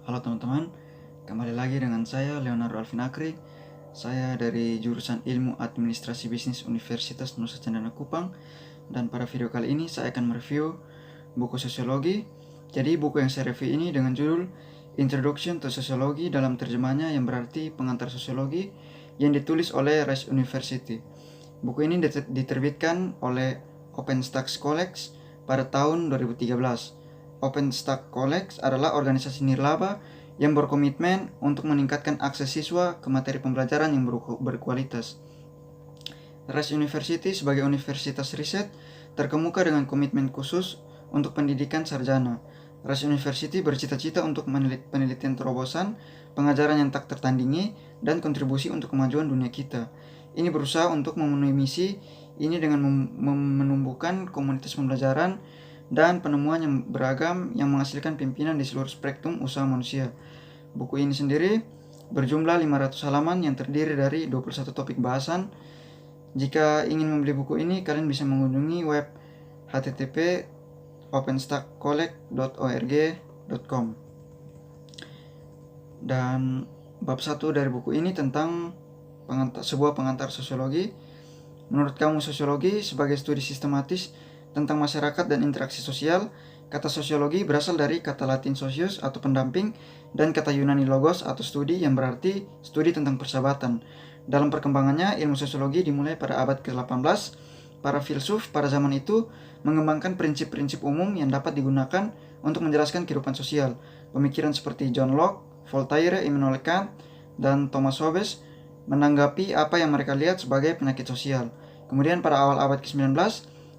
Halo teman-teman, kembali lagi dengan saya Leonardo Alvin Akri. Saya dari jurusan Ilmu Administrasi Bisnis Universitas Nusa Cendana Kupang. Dan pada video kali ini saya akan mereview buku sosiologi. Jadi buku yang saya review ini dengan judul Introduction to Sociology, dalam terjemahnya yang berarti pengantar sosiologi, yang ditulis oleh Rice University. Buku ini diterbitkan oleh OpenStax College pada tahun 2013. OpenStax College adalah organisasi nirlaba yang berkomitmen untuk meningkatkan akses siswa ke materi pembelajaran yang berkualitas. Rice University sebagai universitas riset terkemuka dengan komitmen khusus untuk pendidikan sarjana. Rice University bercita-cita untuk penelitian terobosan, pengajaran yang tak tertandingi, dan kontribusi untuk kemajuan dunia kita. Ini berusaha untuk memenuhi misi ini dengan menumbuhkan komunitas pembelajaran dan penemuan yang beragam yang menghasilkan pimpinan di seluruh spektrum usaha manusia. Buku ini sendiri berjumlah 500 halaman yang terdiri dari 21 topik bahasan. Jika ingin membeli buku ini, kalian bisa mengunjungi web http openstackcollect.org.com. Dan bab 1 dari buku ini tentang sebuah pengantar sosiologi. Menurut kamu, sosiologi sebagai studi sistematis tentang masyarakat dan interaksi sosial. Kata sosiologi berasal dari kata Latin socius atau pendamping dan kata Yunani logos atau studi yang berarti studi tentang persahabatan. Dalam perkembangannya, ilmu sosiologi dimulai pada abad ke-18. Para filsuf pada zaman itu mengembangkan prinsip-prinsip umum yang dapat digunakan untuk menjelaskan kehidupan sosial. Pemikiran seperti John Locke, Voltaire, Immanuel Kant, dan Thomas Hobbes menanggapi apa yang mereka lihat sebagai penyakit sosial. Kemudian pada awal abad ke-19,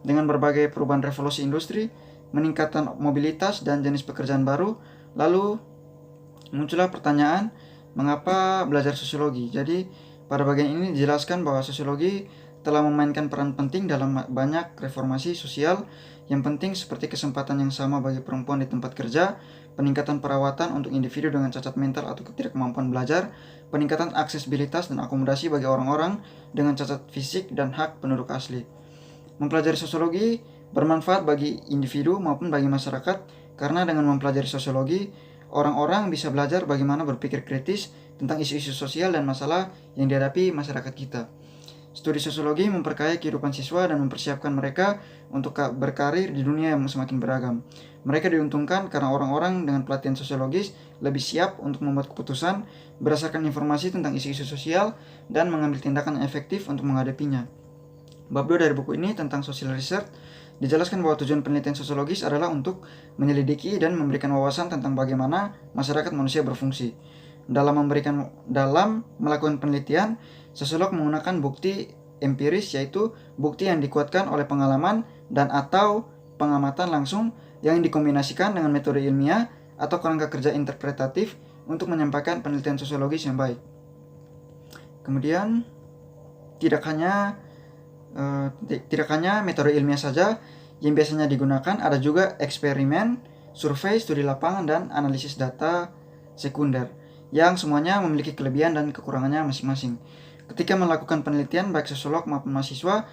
dengan berbagai perubahan revolusi industri, meningkatkan mobilitas dan jenis pekerjaan baru, lalu muncullah pertanyaan, mengapa belajar sosiologi? Jadi, pada bagian ini dijelaskan bahwa sosiologi telah memainkan peran penting dalam banyak reformasi sosial yang penting seperti kesempatan yang sama bagi perempuan di tempat kerja, peningkatan perawatan untuk individu dengan cacat mental atau ketidakmampuan belajar, peningkatan aksesibilitas dan akomodasi bagi orang-orang dengan cacat fisik, dan hak penduduk asli. Mempelajari sosiologi bermanfaat bagi individu maupun bagi masyarakat karena dengan mempelajari sosiologi, orang-orang bisa belajar bagaimana berpikir kritis tentang isu-isu sosial dan masalah yang dihadapi masyarakat kita. Studi sosiologi memperkaya kehidupan siswa dan mempersiapkan mereka untuk berkarir di dunia yang semakin beragam. Mereka diuntungkan karena orang-orang dengan pelatihan sosiologis lebih siap untuk membuat keputusan berdasarkan informasi tentang isu-isu sosial dan mengambil tindakan yang efektif untuk menghadapinya. Bab 2 dari buku ini tentang social research dijelaskan bahwa tujuan penelitian sosiologis adalah untuk menyelidiki dan memberikan wawasan tentang bagaimana masyarakat manusia berfungsi. Dalam melakukan penelitian, sosiolog menggunakan bukti empiris, yaitu bukti yang dikuatkan oleh pengalaman dan atau pengamatan langsung yang dikombinasikan dengan metode ilmiah atau kerangka kerja interpretatif untuk menyampaikan penelitian sosiologis yang baik. Kemudian tidak hanya metode ilmiah saja yang biasanya digunakan, ada juga eksperimen, survei, studi lapangan, dan analisis data sekunder yang semuanya memiliki kelebihan dan kekurangannya masing-masing. Ketika melakukan penelitian, baik sosiolog maupun mahasiswa,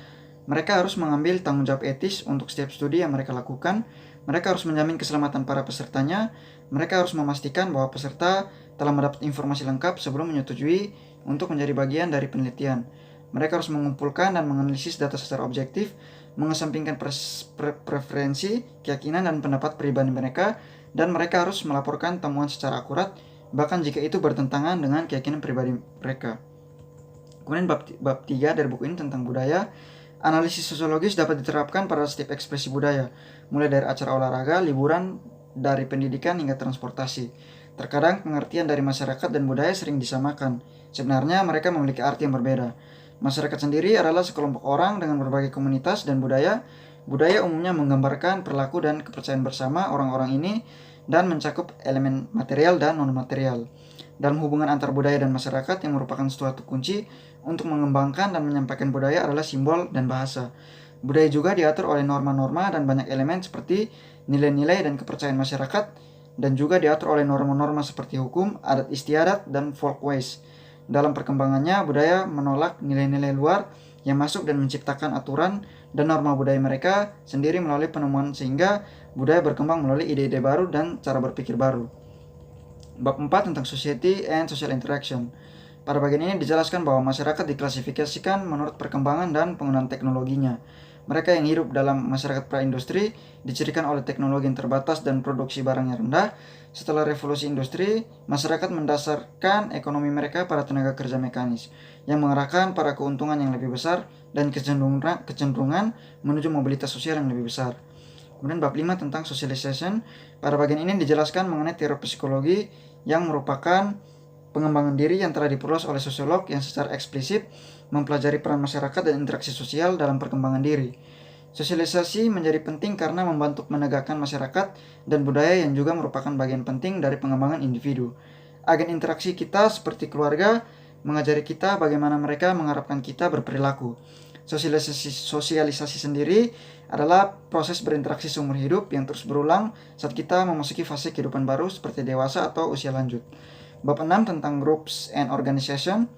mereka harus mengambil tanggung jawab etis untuk setiap studi yang mereka lakukan. Mereka harus menjamin keselamatan para pesertanya. Mereka harus memastikan bahwa peserta telah mendapat informasi lengkap sebelum menyetujui untuk menjadi bagian dari penelitian. Mereka harus mengumpulkan dan menganalisis data secara objektif, mengesampingkan preferensi, keyakinan, dan pendapat pribadi mereka, dan mereka harus melaporkan temuan secara akurat, bahkan jika itu bertentangan dengan keyakinan pribadi mereka. Kemudian bab 3 dari buku ini tentang budaya. Analisis sosiologis dapat diterapkan pada setiap ekspresi budaya, mulai dari acara olahraga, liburan, dari pendidikan hingga transportasi. Terkadang pengertian dari masyarakat dan budaya sering disamakan. Sebenarnya mereka memiliki arti yang berbeda. Masyarakat sendiri adalah sekelompok orang dengan berbagai komunitas dan budaya. Budaya umumnya menggambarkan perilaku dan kepercayaan bersama orang-orang ini dan mencakup elemen material dan non-material. Dalam hubungan antar budaya dan masyarakat yang merupakan suatu kunci untuk mengembangkan dan menyampaikan budaya adalah simbol dan bahasa. Budaya juga diatur oleh norma-norma dan banyak elemen seperti nilai-nilai dan kepercayaan masyarakat, dan juga diatur oleh norma-norma seperti hukum, adat istiadat, dan folkways. Dalam perkembangannya, budaya menolak nilai-nilai luar yang masuk dan menciptakan aturan dan norma budaya mereka sendiri melalui penemuan, sehingga budaya berkembang melalui ide-ide baru dan cara berpikir baru. Bab 4 tentang Society and Social Interaction. Pada bagian ini dijelaskan bahwa masyarakat diklasifikasikan menurut perkembangan dan penggunaan teknologinya. Mereka yang hidup dalam masyarakat praindustri dicirikan oleh teknologi yang terbatas dan produksi barang yang rendah. Setelah revolusi industri, masyarakat mendasarkan ekonomi mereka pada tenaga kerja mekanis, yang mengarahkan pada keuntungan yang lebih besar dan kecenderungan menuju mobilitas sosial yang lebih besar. Kemudian bab 5 tentang socialization. Pada bagian ini dijelaskan mengenai teori psikologi yang merupakan pengembangan diri yang telah diperluas oleh sosiolog yang secara eksplisit mempelajari peran masyarakat dan interaksi sosial dalam perkembangan diri. Sosialisasi menjadi penting karena membantu menegakkan masyarakat dan budaya yang juga merupakan bagian penting dari pengembangan individu. Agen interaksi kita seperti keluarga mengajari kita bagaimana mereka mengharapkan kita berperilaku. Sosialisasi sendiri adalah proses berinteraksi seumur hidup yang terus berulang saat kita memasuki fase kehidupan baru seperti dewasa atau usia lanjut. Bab 6 tentang Groups and Organization.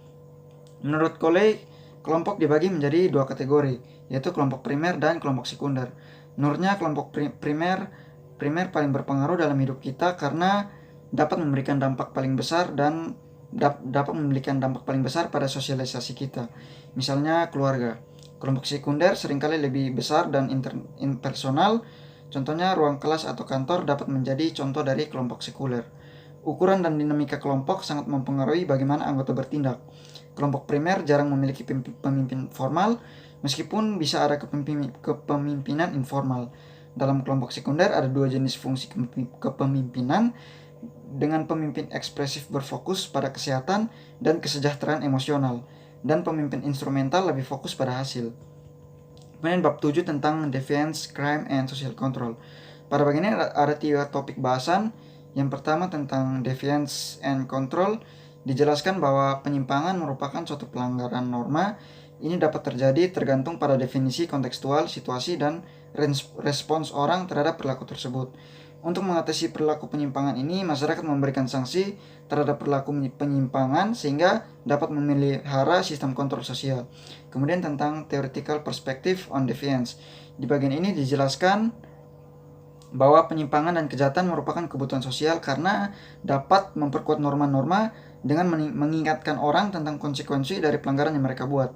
Menurut Coley, kelompok dibagi menjadi dua kategori, yaitu kelompok primer dan kelompok sekunder. Menurutnya kelompok primer paling berpengaruh dalam hidup kita karena dapat memberikan dampak paling besar pada sosialisasi kita. Misalnya keluarga. Kelompok sekunder seringkali lebih besar dan impersonal. Contohnya ruang kelas atau kantor dapat menjadi contoh dari kelompok sekuler. Ukuran dan dinamika kelompok sangat mempengaruhi bagaimana anggota bertindak. Kelompok primer jarang memiliki pemimpin formal, meskipun bisa ada kepemimpinan informal. Dalam kelompok sekunder ada dua jenis fungsi kepemimpinan, dengan pemimpin ekspresif berfokus pada kesehatan dan kesejahteraan emosional, dan pemimpin instrumental lebih fokus pada hasil. Kemudian bab 7 tentang Defiance, Crime, and Social Control. Pada bagian ini ada 3 topik bahasan. Yang pertama tentang Defiance and Control, dijelaskan bahwa penyimpangan merupakan suatu pelanggaran norma. Ini dapat terjadi tergantung pada definisi kontekstual, situasi, dan respons orang terhadap perilaku tersebut. Untuk mengatasi perilaku penyimpangan ini, masyarakat memberikan sanksi terhadap perilaku penyimpangan sehingga dapat memelihara sistem kontrol sosial. Kemudian tentang Theoretical Perspective on Defiance. Di bagian ini dijelaskan bahwa penyimpangan dan kejahatan merupakan kebutuhan sosial karena dapat memperkuat norma-norma dengan mengingatkan orang tentang konsekuensi dari pelanggaran yang mereka buat.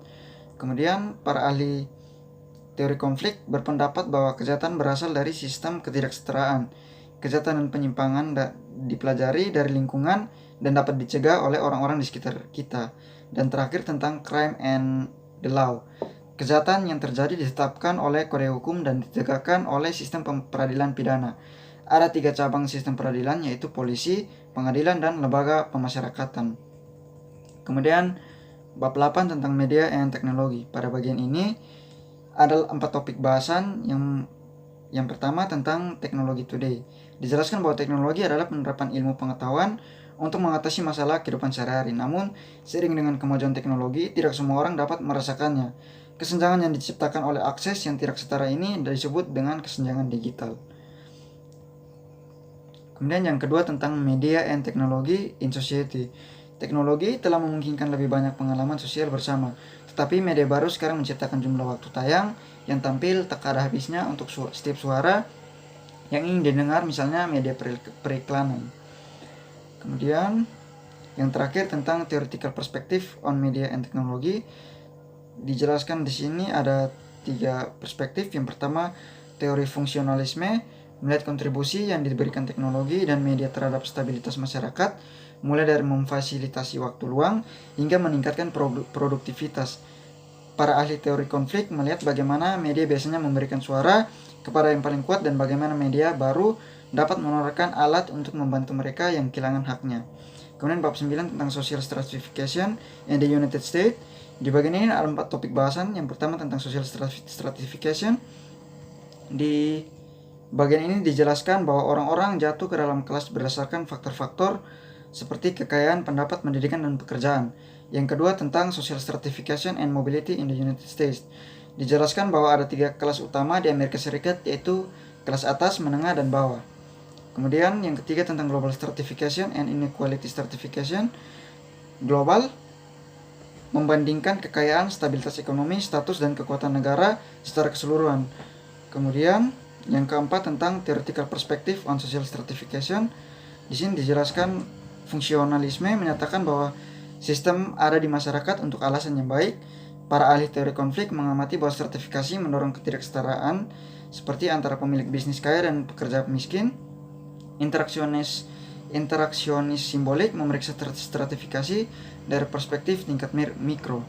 Kemudian para ahli teori konflik berpendapat bahwa kejahatan berasal dari sistem ketidaksetaraan. Kejahatan dan penyimpangan dipelajari dari lingkungan dan dapat dicegah oleh orang-orang di sekitar kita. Dan terakhir tentang crime and the law. Kejahatan yang terjadi ditetapkan oleh kode hukum dan ditegakkan oleh sistem peradilan pidana. Ada 3 cabang sistem peradilan, yaitu polisi, pengadilan, dan lembaga pemasyarakatan. Kemudian bab 8 tentang media and teknologi. Pada bagian ini ada 4 topik bahasan. Yang pertama tentang teknologi today. Dijelaskan bahwa teknologi adalah penerapan ilmu pengetahuan untuk mengatasi masalah kehidupan sehari-hari. Namun, seiring dengan kemajuan teknologi, tidak semua orang dapat merasakannya. Kesenjangan yang diciptakan oleh akses yang tidak setara ini disebut dengan kesenjangan digital. Kemudian yang kedua tentang media and technology in society. Teknologi telah memungkinkan lebih banyak pengalaman sosial bersama, tetapi media baru sekarang menciptakan jumlah waktu tayang yang tampil tak ada habisnya untuk setiap suara yang ingin didengar, misalnya media periklanan. Kemudian yang terakhir tentang theoretical perspective on media and technology. Dijelaskan di sini ada 3 perspektif. Yang pertama, teori fungsionalisme, melihat kontribusi yang diberikan teknologi dan media terhadap stabilitas masyarakat, mulai dari memfasilitasi waktu luang hingga meningkatkan produktivitas. Para ahli teori konflik melihat bagaimana media biasanya memberikan suara kepada yang paling kuat dan bagaimana media baru dapat menawarkan alat untuk membantu mereka yang kehilangan haknya. Kemudian bab 9 tentang social stratification in the United States. Di bagian ini ada 4 topik bahasan. Yang pertama tentang social stratification. Di bagian ini dijelaskan bahwa orang-orang jatuh ke dalam kelas berdasarkan faktor-faktor seperti kekayaan, pendapat, pendidikan, dan pekerjaan. Yang kedua tentang social stratification and mobility in the United States. Dijelaskan bahwa ada 3 kelas utama di Amerika Serikat, yaitu kelas atas, menengah, dan bawah. Kemudian yang ketiga tentang global stratification and inequality stratification. Global membandingkan kekayaan, stabilitas ekonomi, status, dan kekuatan negara secara keseluruhan. Kemudian yang keempat tentang theoretical perspective on social stratification. Di sini dijelaskan fungsionalisme menyatakan bahwa sistem ada di masyarakat untuk alasan yang baik. Para ahli teori konflik mengamati bahwa stratifikasi mendorong ketidaksetaraan seperti antara pemilik bisnis kaya dan pekerja miskin. Interaksionis simbolik memeriksa stratifikasi dari perspektif tingkat mikro.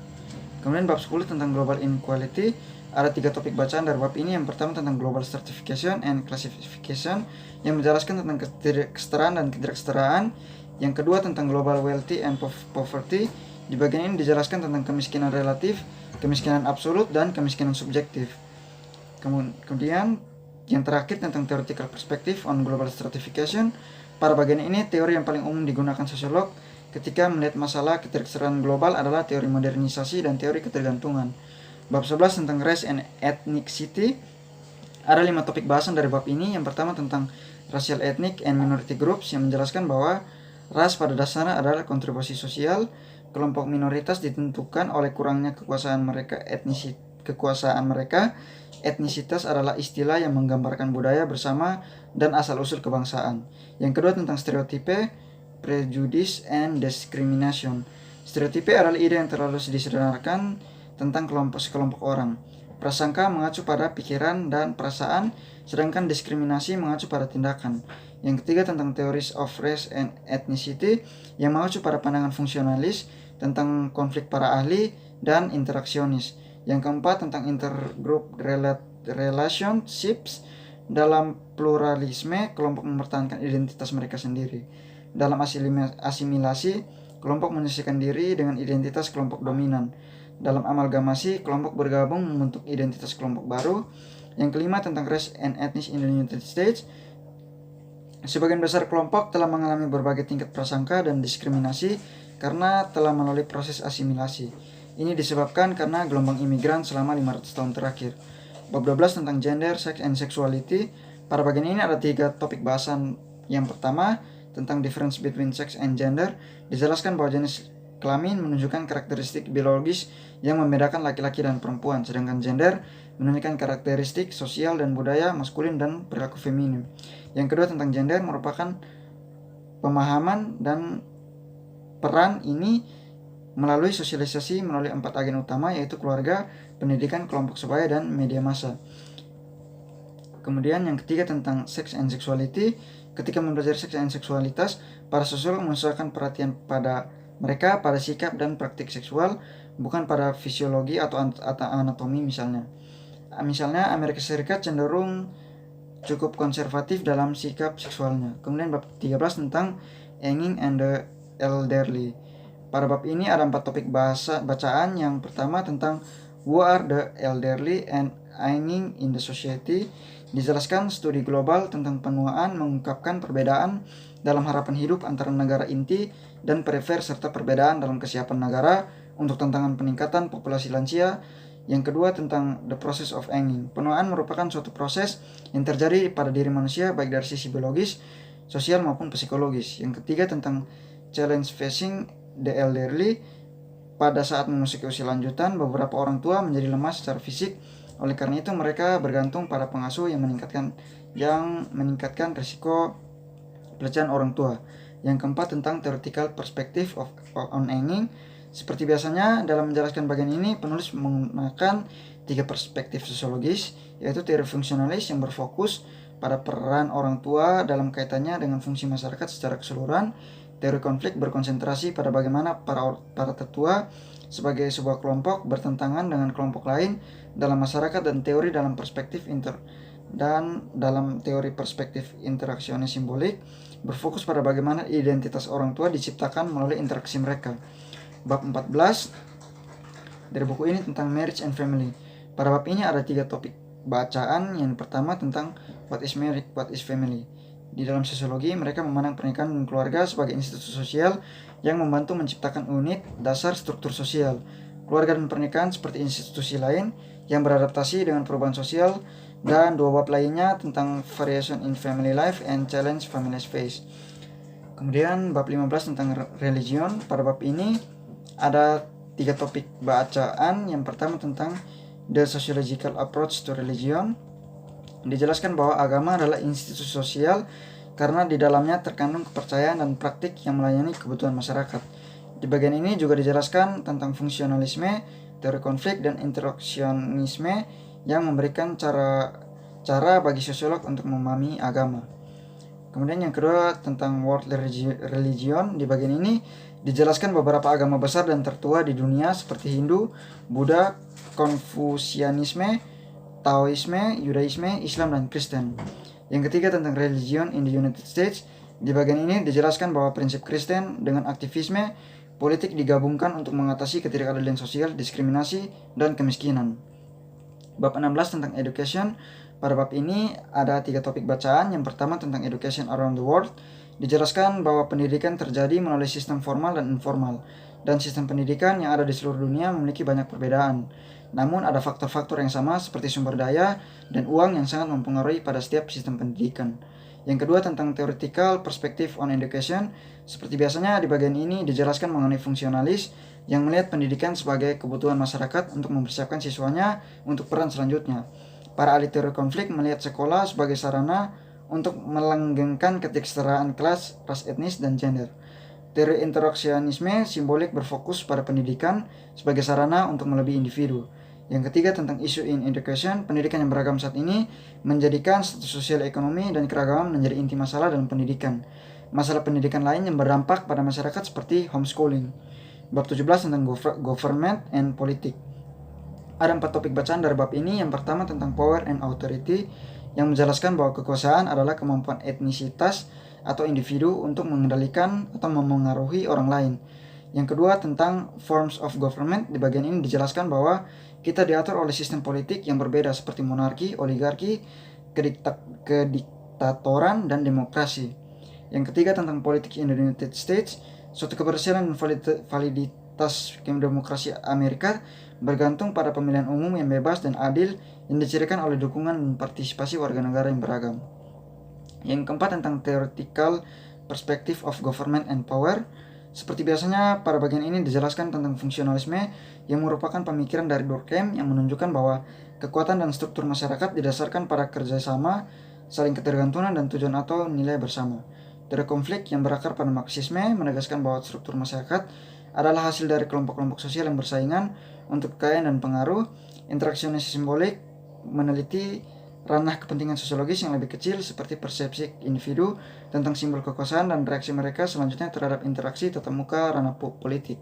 Kemudian bab 10 tentang global inequality. Ada 3 topik bacaan dari bab ini. Yang pertama tentang global stratification and classification yang menjelaskan tentang kesetaraan dan ketidaksetaraan. Yang kedua tentang global wealthy and poverty. Di bagian ini dijelaskan tentang kemiskinan relatif, kemiskinan absolut, dan kemiskinan subjektif. Kemudian yang terakhir tentang theoretical perspective on global stratification. Pada bagian ini teori yang paling umum digunakan sosiolog ketika melihat masalah ketidaksetaraan global adalah teori modernisasi dan teori ketergantungan. Bab 11 tentang race and ethnicity. Ada 5 topik bahasan dari bab ini. Yang pertama tentang racial, ethnic, and minority groups yang menjelaskan bahwa ras pada dasarnya adalah kontribusi sosial. Kelompok minoritas ditentukan oleh kurangnya kekuasaan mereka. Etnisitas adalah istilah yang menggambarkan budaya bersama dan asal-usul kebangsaan. Yang kedua tentang stereotipe, prejudice, and discrimination. Stereotipe adalah ide yang terlalu disadarkan tentang sekelompok orang. Prasangka mengacu pada pikiran dan perasaan, sedangkan diskriminasi mengacu pada tindakan. Yang ketiga tentang theories of race and ethnicity yang mengacu pada pandangan fungsionalis tentang konflik para ahli dan interaksionis. Yang keempat tentang intergroup relationships. Dalam pluralisme, kelompok mempertahankan identitas mereka sendiri. Dalam asimilasi, kelompok menyesuaikan diri dengan identitas kelompok dominan. Dalam amalgamasi, kelompok bergabung membentuk identitas kelompok baru. Yang kelima tentang race and ethnicity in the United States. Sebagian besar kelompok telah mengalami berbagai tingkat prasangka dan diskriminasi karena telah melalui proses asimilasi. Ini disebabkan karena gelombang imigran selama 500 tahun terakhir. Bab 12 tentang gender, sex, and sexuality. Pada bagian ini ada 3 topik bahasan. Yang pertama tentang difference between sex and gender. Dijelaskan bahwa jenis kelamin menunjukkan karakteristik biologis yang membedakan laki-laki dan perempuan, sedangkan gender menunjukkan karakteristik sosial dan budaya maskulin dan perilaku feminim. Yang kedua tentang gender merupakan pemahaman dan peran ini melalui sosialisasi melalui 4 agen utama, yaitu keluarga, pendidikan, kelompok sebaya, dan media massa. Kemudian yang ketiga tentang sex and sexuality. Ketika mempelajari seks dan seksualitas, para sosiolog menyesuaikan perhatian pada mereka pada sikap dan praktik seksual, bukan pada fisiologi atau anatomi misalnya. Misalnya Amerika Serikat cenderung cukup konservatif dalam sikap seksualnya. Kemudian bab 13 tentang aging and the elderly. Pada bab ini ada 4 topik bacaan. Yang pertama tentang who are the elderly and aging in the society. Dijelaskan studi global tentang penuaan mengungkapkan perbedaan dalam harapan hidup antara negara inti dan perifer serta perbedaan dalam kesiapan negara untuk tantangan peningkatan populasi lansia. Yang kedua tentang the process of aging. Penuaan merupakan suatu proses yang terjadi pada diri manusia baik dari sisi biologis, sosial maupun psikologis. Yang ketiga tentang challenge facing the elderly. Pada saat memasuki usia lanjutan, beberapa orang tua menjadi lemah secara fisik. Oleh karena itu mereka bergantung pada pengasuh yang meningkatkan risiko pelecehan orang tua. Yang keempat tentang theoretical perspective on aging. Seperti biasanya dalam menjelaskan bagian ini, penulis menggunakan 3 perspektif sosiologis, yaitu teori fungsionalis yang berfokus pada peran orang tua dalam kaitannya dengan fungsi masyarakat secara keseluruhan. Teori konflik berkonsentrasi pada bagaimana para tetua sebagai sebuah kelompok bertentangan dengan kelompok lain dalam masyarakat, dan teori dalam teori perspektif interaksionis simbolik berfokus pada bagaimana identitas orang tua diciptakan melalui interaksi mereka. Bab 14 dari buku ini tentang marriage and family. Pada bab ini ada 3 topik bacaan. Yang pertama tentang what is marriage, what is family. Di dalam sosiologi, mereka memandang pernikahan dan keluarga sebagai institusi sosial yang membantu menciptakan unit dasar struktur sosial. Keluarga dan pernikahan seperti institusi lain yang beradaptasi dengan perubahan sosial. Dan 2 bab lainnya tentang variation in family life and challenge families face. Kemudian bab 15 tentang religion. Pada bab ini ada 3 topik bacaan. Yang pertama tentang the sociological approach to religion. Dijelaskan bahwa agama adalah institusi sosial karena di dalamnya terkandung kepercayaan dan praktik yang melayani kebutuhan masyarakat. Di bagian ini juga dijelaskan tentang fungsionalisme, teori konflik, dan interaksionisme yang memberikan cara bagi sosiolog untuk memahami agama. Kemudian yang kedua tentang world religion. Di bagian ini dijelaskan beberapa agama besar dan tertua di dunia seperti Hindu, Buddha, Konfusianisme, Taoisme, Yudaisme, Islam, dan Kristen. Yang ketiga tentang religion in the United States. Di bagian ini dijelaskan bahwa prinsip Kristen dengan aktivisme politik digabungkan untuk mengatasi ketidakadilan sosial, diskriminasi, dan kemiskinan. Bab 16 tentang education. Pada bab ini ada 3 topik bacaan. Yang pertama tentang education around the world. Dijelaskan bahwa pendidikan terjadi melalui sistem formal dan informal, dan sistem pendidikan yang ada di seluruh dunia memiliki banyak perbedaan. Namun ada faktor-faktor yang sama seperti sumber daya dan uang yang sangat mempengaruhi pada setiap sistem pendidikan. Yang kedua tentang theoretical perspective on education. Seperti biasanya di bagian ini dijelaskan mengenai fungsionalis yang melihat pendidikan sebagai kebutuhan masyarakat untuk mempersiapkan siswanya untuk peran selanjutnya. Para ahli teori konflik melihat sekolah sebagai sarana untuk melanggengkan kesetaraan kelas, ras, etnis, dan gender. Teori interaksionisme simbolik berfokus pada pendidikan sebagai sarana untuk melebihi individu. Yang ketiga tentang isu in education. Pendidikan yang beragam saat ini menjadikan status sosial, ekonomi, dan keragaman menjadi inti masalah dalam pendidikan. Masalah pendidikan lain yang berdampak pada masyarakat seperti homeschooling. Bab 17 tentang government and politik. Ada 4 topik bacaan dari bab ini. Yang pertama tentang power and authority, yang menjelaskan bahwa kekuasaan adalah kemampuan etnisitas atau individu untuk mengendalikan atau memengaruhi orang lain. Yang kedua tentang forms of government. Di bagian ini dijelaskan bahwa kita diatur oleh sistem politik yang berbeda seperti monarki, oligarki, kediktatoran, dan demokrasi. Yang ketiga tentang politik in the United States. Suatu keberhasilan dan validitas demokrasi Amerika bergantung pada pemilihan umum yang bebas dan adil yang dicirikan oleh dukungan dan partisipasi warga negara yang beragam. Yang keempat tentang theoretical perspective of government and power. Seperti biasanya pada bagian ini dijelaskan tentang fungsionalisme yang merupakan pemikiran dari Durkheim yang menunjukkan bahwa kekuatan dan struktur masyarakat didasarkan pada kerjasama, saling ketergantungan, dan tujuan atau nilai bersama. Teori konflik yang berakar pada Marxisme menegaskan bahwa struktur masyarakat adalah hasil dari kelompok-kelompok sosial yang bersaingan untuk kekayaan dan pengaruh. Interaksionis simbolik meneliti ranah kepentingan sosiologis yang lebih kecil seperti persepsi individu tentang simbol kekuasaan dan reaksi mereka selanjutnya terhadap interaksi tatap muka ranah politik.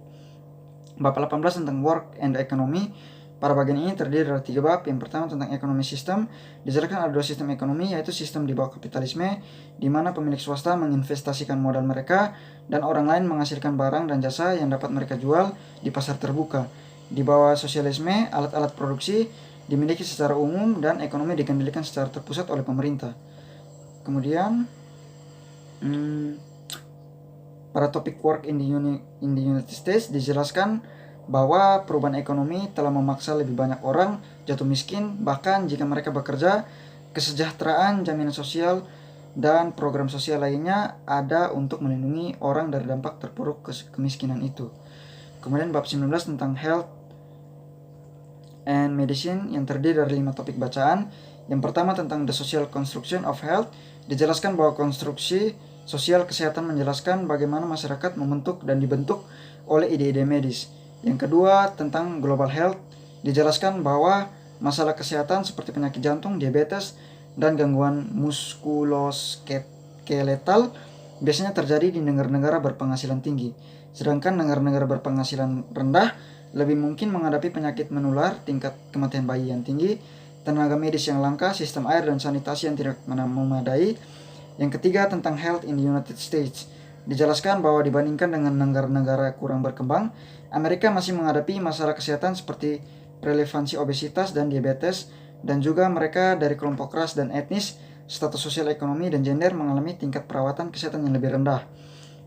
Bab 18 tentang work and economy. Pada bagian ini terdiri dari 3 bab. Yang pertama tentang ekonomi sistem. Dijelaskan ada 2 sistem ekonomi, yaitu sistem di bawah kapitalisme, di mana pemilik swasta menginvestasikan modal mereka dan orang lain menghasilkan barang dan jasa yang dapat mereka jual di pasar terbuka. Di bawah sosialisme, alat-alat produksi dimiliki secara umum dan ekonomi dikendalikan secara terpusat oleh pemerintah. Kemudian pada topik work in the United States dijelaskan bahwa perubahan ekonomi telah memaksa lebih banyak orang jatuh miskin, bahkan jika mereka bekerja, kesejahteraan, jaminan sosial, dan program sosial lainnya ada untuk melindungi orang dari dampak terpuruk kemiskinan itu. Kemudian bab 19 tentang health and medicine yang terdiri dari 5 topik bacaan. Yang pertama tentang the social construction of health. Dijelaskan bahwa konstruksi sosial kesehatan menjelaskan bagaimana masyarakat membentuk dan dibentuk oleh ide-ide medis. Yang kedua tentang global health. Dijelaskan bahwa masalah kesehatan seperti penyakit jantung, diabetes, dan gangguan muskuloskeletal biasanya terjadi di negara-negara berpenghasilan tinggi. Sedangkan negara-negara berpenghasilan rendah lebih mungkin menghadapi penyakit menular, tingkat kematian bayi yang tinggi, tenaga medis yang langka, sistem air dan sanitasi yang tidak memadai. Yang ketiga tentang health in the United States. Dijelaskan bahwa dibandingkan dengan negara-negara kurang berkembang, Amerika masih menghadapi masalah kesehatan seperti relevansi obesitas dan diabetes, dan juga mereka dari kelompok ras dan etnis, status sosial, ekonomi, dan gender mengalami tingkat perawatan kesehatan yang lebih rendah.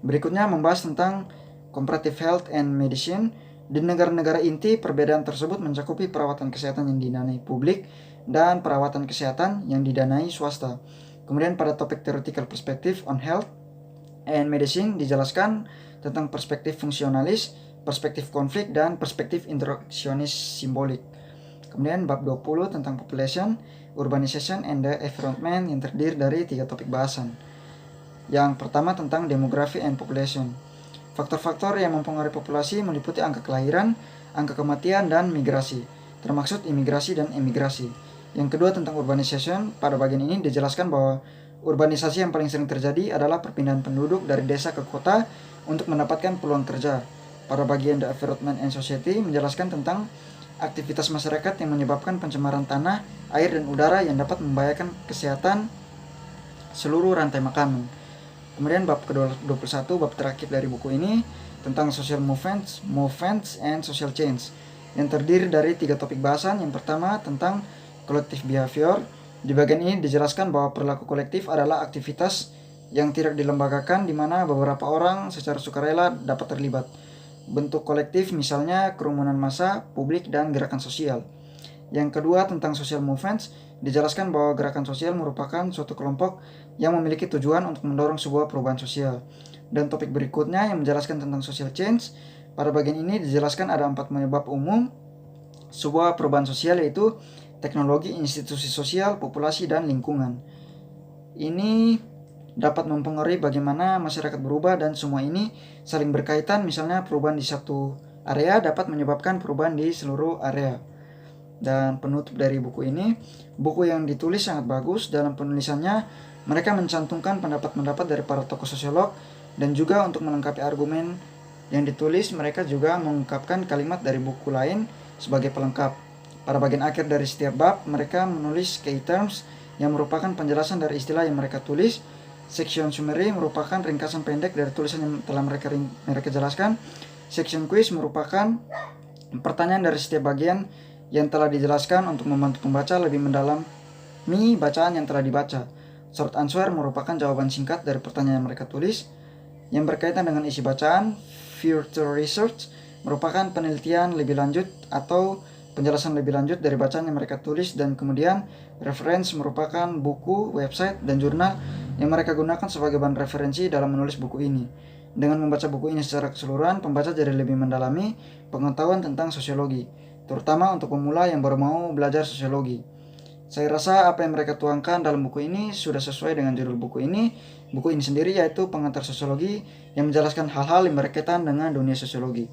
Berikutnya membahas tentang comparative health and medicine. Di negara-negara inti, perbedaan tersebut mencakupi perawatan kesehatan yang didanai publik dan perawatan kesehatan yang didanai swasta. Kemudian pada topik theoretical perspective on health and medicine dijelaskan tentang perspektif fungsionalis, perspektif konflik, dan perspektif interaksionis simbolik. Kemudian bab 20 tentang population, urbanization, and the environment yang terdiri dari 3 topik bahasan. Yang pertama tentang demografi and population. Faktor-faktor yang mempengaruhi populasi meliputi angka kelahiran, angka kematian, dan migrasi, termasuk imigrasi dan emigrasi. Yang kedua tentang urbanization. Pada bagian ini dijelaskan bahwa urbanisasi yang paling sering terjadi adalah perpindahan penduduk dari desa ke kota untuk mendapatkan peluang kerja. Pada bagian the environment and society menjelaskan tentang aktivitas masyarakat yang menyebabkan pencemaran tanah, air, dan udara yang dapat membahayakan kesehatan seluruh rantai makanan. Kemudian bab ke-21, bab terakhir dari buku ini tentang social movements and social change, yang terdiri dari 3 topik bahasan. Yang pertama tentang collective behavior. Di bagian ini dijelaskan bahwa perilaku kolektif adalah aktivitas yang tidak dilembagakan di mana beberapa orang secara sukarela dapat terlibat. Bentuk kolektif misalnya kerumunan massa, publik, dan gerakan sosial. Yang kedua tentang social movements, dijelaskan bahwa gerakan sosial merupakan suatu kelompok yang memiliki tujuan untuk mendorong sebuah perubahan sosial. Dan topik berikutnya yang menjelaskan tentang social change. Pada bagian ini dijelaskan ada 4 penyebab umum sebuah perubahan sosial, yaitu teknologi, institusi sosial, populasi, dan lingkungan. Ini dapat mempengaruhi bagaimana masyarakat berubah dan semua ini saling berkaitan. Misalnya perubahan di satu area dapat menyebabkan perubahan di seluruh area. Dan penutup dari buku ini, buku yang ditulis sangat bagus. Dalam penulisannya mereka mencantumkan pendapat-pendapat dari para tokoh sosiolog, dan juga untuk melengkapi argumen yang ditulis mereka juga mengungkapkan kalimat dari buku lain sebagai pelengkap. Pada bagian akhir dari setiap bab mereka menulis key terms yang merupakan penjelasan dari istilah yang mereka tulis. Section summary merupakan ringkasan pendek dari tulisan yang telah mereka jelaskan. Section quiz merupakan pertanyaan dari setiap bagian yang telah dijelaskan untuk membantu pembaca lebih mendalami bacaan yang telah dibaca. Short answer merupakan jawaban singkat dari pertanyaan yang mereka tulis yang berkaitan dengan isi bacaan. Further research merupakan penelitian lebih lanjut atau penjelasan lebih lanjut dari bacaan yang mereka tulis. Dan kemudian reference merupakan buku, website, dan jurnal yang mereka gunakan sebagai bahan referensi dalam menulis buku ini. Dengan membaca buku ini secara keseluruhan, pembaca jadi lebih mendalami pengetahuan tentang sosiologi, terutama untuk pemula yang baru mau belajar sosiologi. Saya rasa apa yang mereka tuangkan dalam buku ini sudah sesuai dengan judul buku ini. Buku ini sendiri yaitu pengantar sosiologi yang menjelaskan hal-hal yang berkaitan dengan dunia sosiologi.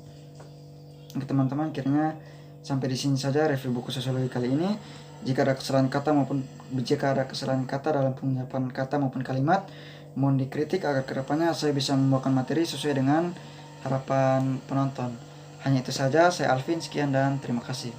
Oke teman-teman, kiranya sampai di sini saja review buku sosiologi kali ini. Jika ada kesalahan kata dalam pengucapan kata maupun kalimat, mohon dikritik agar kedepannya saya bisa membawakan materi sesuai dengan harapan penonton. Hanya itu saja, saya Alvin, sekian dan terima kasih.